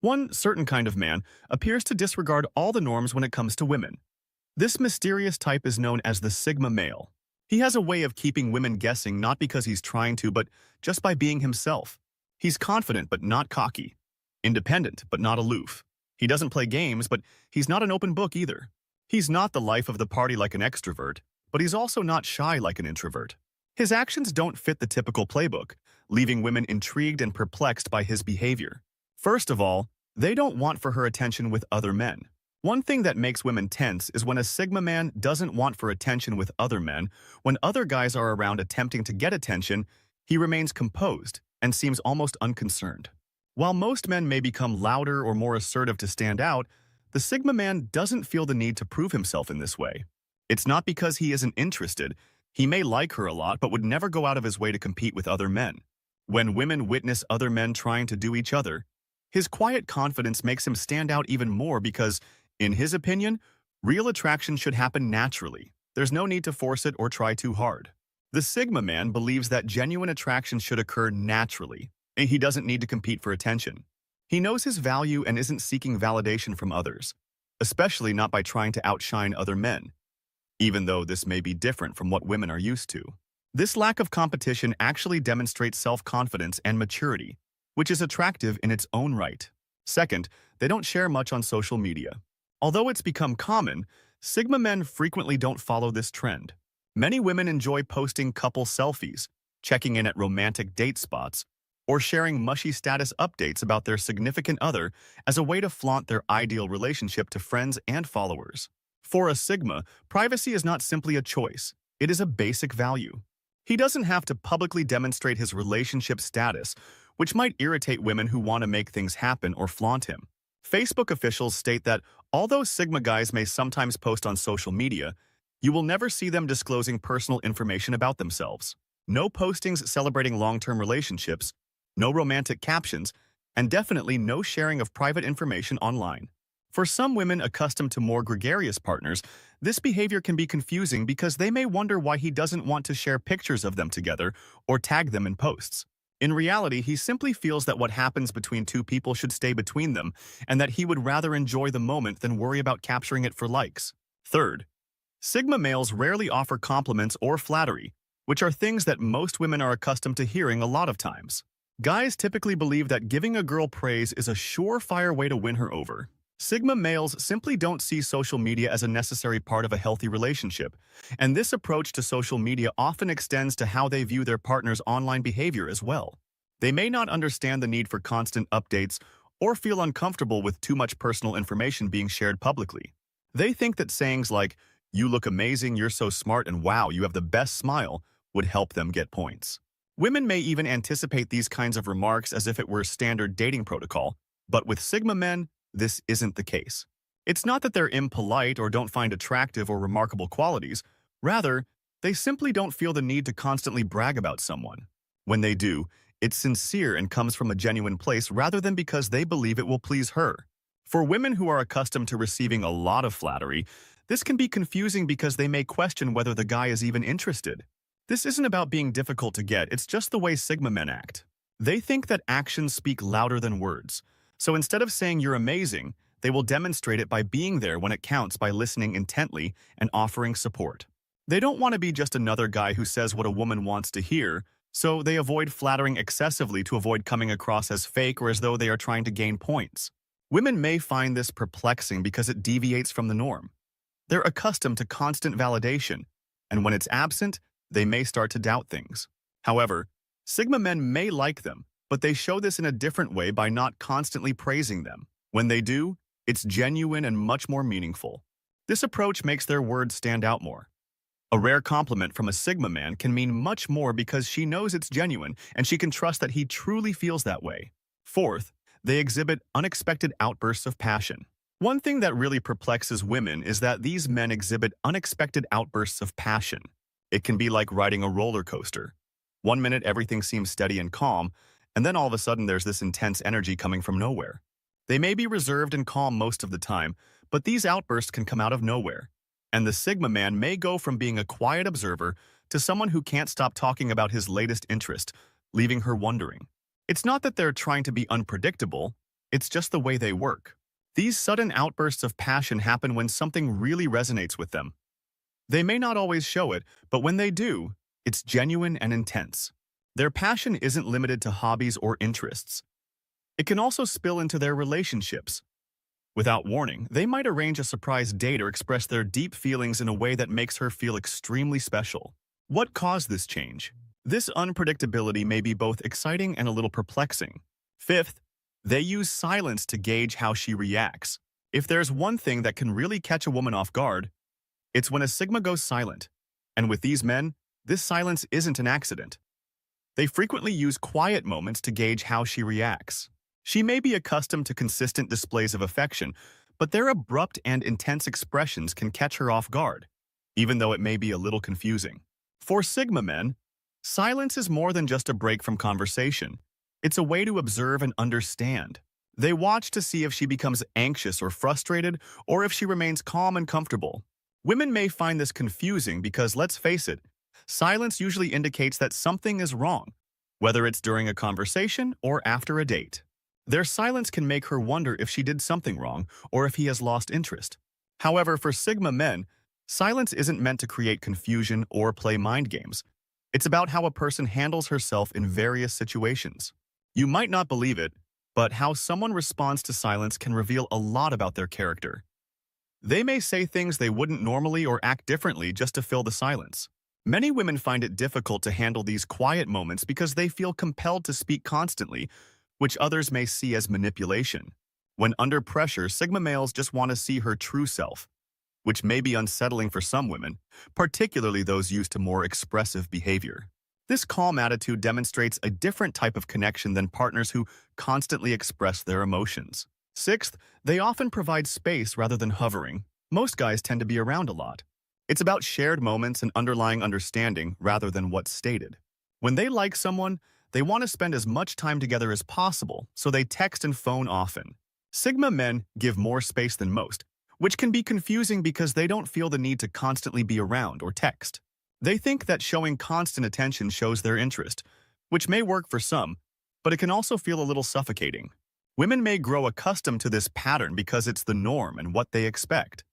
One certain kind of man appears to disregard all the norms when it comes to women. This mysterious type is known as the Sigma male. He has a way of keeping women guessing not because he's trying to, but just by being himself. He's confident but not cocky, independent but not aloof. He doesn't play games, but he's not an open book either. He's not the life of the party like an extrovert, but he's also not shy like an introvert. His actions don't fit the typical playbook, leaving women intrigued and perplexed by his behavior. First of all, they don't want for her attention with other men. One thing that makes women tense is when a Sigma man doesn't want for attention with other men. When other guys are around attempting to get attention, he remains composed and seems almost unconcerned. While most men may become louder or more assertive to stand out, the Sigma man doesn't feel the need to prove himself in this way. It's not because he isn't interested. He may like her a lot, but would never go out of his way to compete with other men. When women witness other men trying to do each other, his quiet confidence makes him stand out even more because, in his opinion, real attraction should happen naturally. There's no need to force it or try too hard. The Sigma man believes that genuine attraction should occur naturally, and he doesn't need to compete for attention. He knows his value and isn't seeking validation from others, especially not by trying to outshine other men, even though this may be different from what women are used to. This lack of competition actually demonstrates self-confidence and maturity, which is attractive in its own right. Second, they don't share much on social media. Although it's become common, Sigma men frequently don't follow this trend. Many women enjoy posting couple selfies, checking in at romantic date spots, or sharing mushy status updates about their significant other as a way to flaunt their ideal relationship to friends and followers. For a Sigma, privacy is not simply a choice, it is a basic value. He doesn't have to publicly demonstrate his relationship status, which might irritate women who want to make things happen or flaunt him. Facebook officials state that although Sigma guys may sometimes post on social media, you will never see them disclosing personal information about themselves. No postings celebrating long-term relationships, no romantic captions, and definitely no sharing of private information online. For some women accustomed to more gregarious partners, this behavior can be confusing because they may wonder why he doesn't want to share pictures of them together or tag them in posts. In reality, he simply feels that what happens between two people should stay between them and that he would rather enjoy the moment than worry about capturing it for likes. Third, Sigma males rarely offer compliments or flattery, which are things that most women are accustomed to hearing a lot of times. Guys typically believe that giving a girl praise is a surefire way to win her over. Sigma males simply don't see social media as a necessary part of a healthy relationship, and this approach to social media often extends to how they view their partner's online behavior as well. They may not understand the need for constant updates or feel uncomfortable with too much personal information being shared publicly. They think that sayings like, "You look amazing, you're so smart, and wow, you have the best smile," would help them get points. Women may even anticipate these kinds of remarks as if it were standard dating protocol, but with Sigma men, this isn't the case. It's not that they're impolite or don't find attractive or remarkable qualities. Rather, they simply don't feel the need to constantly brag about someone. When they do, it's sincere and comes from a genuine place rather than because they believe it will please her. For women who are accustomed to receiving a lot of flattery, this can be confusing because they may question whether the guy is even interested. This isn't about being difficult to get, it's just the way Sigma men act. They think that actions speak louder than words. So instead of saying you're amazing, they will demonstrate it by being there when it counts by listening intently and offering support. They don't want to be just another guy who says what a woman wants to hear, so they avoid flattering excessively to avoid coming across as fake or as though they are trying to gain points. Women may find this perplexing because it deviates from the norm. They're accustomed to constant validation, and when it's absent, they may start to doubt things. However, Sigma men may like them, but they show this in a different way by not constantly praising them. When they do, it's genuine and much more meaningful. This approach makes their words stand out more. A rare compliment from a Sigma man can mean much more because she knows it's genuine and she can trust that he truly feels that way. Fourth, they exhibit unexpected outbursts of passion. One thing that really perplexes women is that these men exhibit unexpected outbursts of passion. It can be like riding a roller coaster. One minute everything seems steady and calm, and then all of a sudden there's this intense energy coming from nowhere. They may be reserved and calm most of the time, but these outbursts can come out of nowhere. And the Sigma man may go from being a quiet observer to someone who can't stop talking about his latest interest, leaving her wondering. It's not that they're trying to be unpredictable, It's just the way they work. These sudden outbursts of passion happen when something really resonates with them. They may not always show it, but when they do, it's genuine and intense. Their passion isn't limited to hobbies or interests. It can also spill into their relationships. Without warning, they might arrange a surprise date or express their deep feelings in a way that makes her feel extremely special. What caused this change? This unpredictability may be both exciting and a little perplexing. Fifth, they use silence to gauge how she reacts. If there's one thing that can really catch a woman off guard, it's when a Sigma goes silent. And with these men, this silence isn't an accident. They frequently use quiet moments to gauge how she reacts. She may be accustomed to consistent displays of affection, but their abrupt and intense expressions can catch her off guard, even though it may be a little confusing. For Sigma men, silence is more than just a break from conversation. It's a way to observe and understand. They watch to see if she becomes anxious or frustrated, or if she remains calm and comfortable. Women may find this confusing because, let's face it, silence usually indicates that something is wrong, whether it's during a conversation or after a date. Their silence can make her wonder if she did something wrong or if he has lost interest. However, for Sigma men, silence isn't meant to create confusion or play mind games. It's about how a person handles herself in various situations. You might not believe it, but how someone responds to silence can reveal a lot about their character. They may say things they wouldn't normally or act differently just to fill the silence. Many women find it difficult to handle these quiet moments because they feel compelled to speak constantly, which others may see as manipulation. When under pressure, Sigma males just want to see her true self, which may be unsettling for some women, particularly those used to more expressive behavior. This calm attitude demonstrates a different type of connection than partners who constantly express their emotions. Sixth, they often provide space rather than hovering. Most guys tend to be around a lot. It's about shared moments and underlying understanding rather than what's stated. When they like someone, they want to spend as much time together as possible, so they text and phone often. Sigma men give more space than most, which can be confusing because they don't feel the need to constantly be around or text. They think that showing constant attention shows their interest, which may work for some, but it can also feel a little suffocating. Women may grow accustomed to this pattern because it's the norm and what they expect.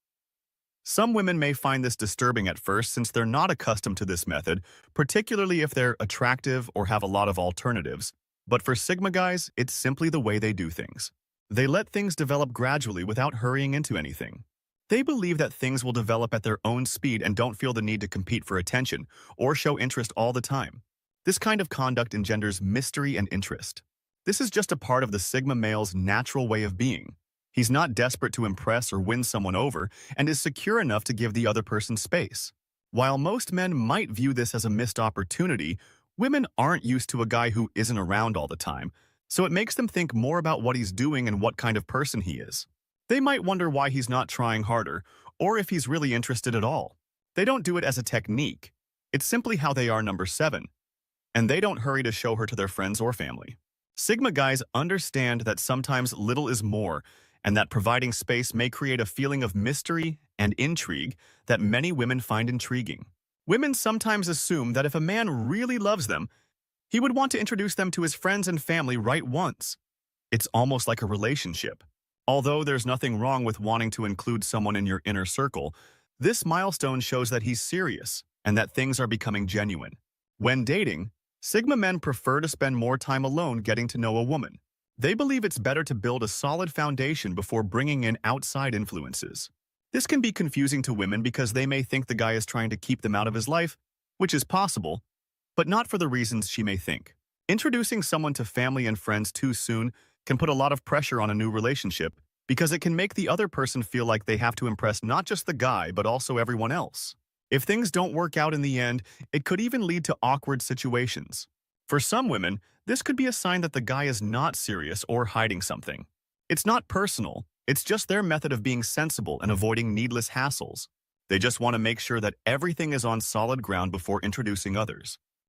Some women may find this disturbing at first since they're not accustomed to this method, particularly if they're attractive or have a lot of alternatives. But for Sigma guys, it's simply the way they do things. They let things develop gradually without hurrying into anything. They believe that things will develop at their own speed and don't feel the need to compete for attention or show interest all the time. This kind of conduct engenders mystery and interest. This is just a part of the Sigma male's natural way of being. He's not desperate to impress or win someone over and is secure enough to give the other person space. While most men might view this as a missed opportunity, women aren't used to a guy who isn't around all the time, so it makes them think more about what he's doing and what kind of person he is. They might wonder why he's not trying harder, or if he's really interested at all. They don't do it as a technique. It's simply how they are number 7, and they don't hurry to show her to their friends or family. Sigma guys understand that sometimes little is more, and that providing space may create a feeling of mystery and intrigue that many women find intriguing. Women sometimes assume that if a man really loves them, he would want to introduce them to his friends and family right once. It's almost like a relationship. Although there's nothing wrong with wanting to include someone in your inner circle, this milestone shows that he's serious and that things are becoming genuine. When dating, Sigma men prefer to spend more time alone getting to know a woman. They believe it's better to build a solid foundation before bringing in outside influences. This can be confusing to women because they may think the guy is trying to keep them out of his life, which is possible, but not for the reasons she may think. Introducing someone to family and friends too soon can put a lot of pressure on a new relationship because it can make the other person feel like they have to impress not just the guy but also everyone else. If things don't work out in the end, it could even lead to awkward situations. For some women, this could be a sign that the guy is not serious or hiding something. It's not personal, it's just their method of being sensible and avoiding needless hassles. They just want to make sure that everything is on solid ground before introducing others.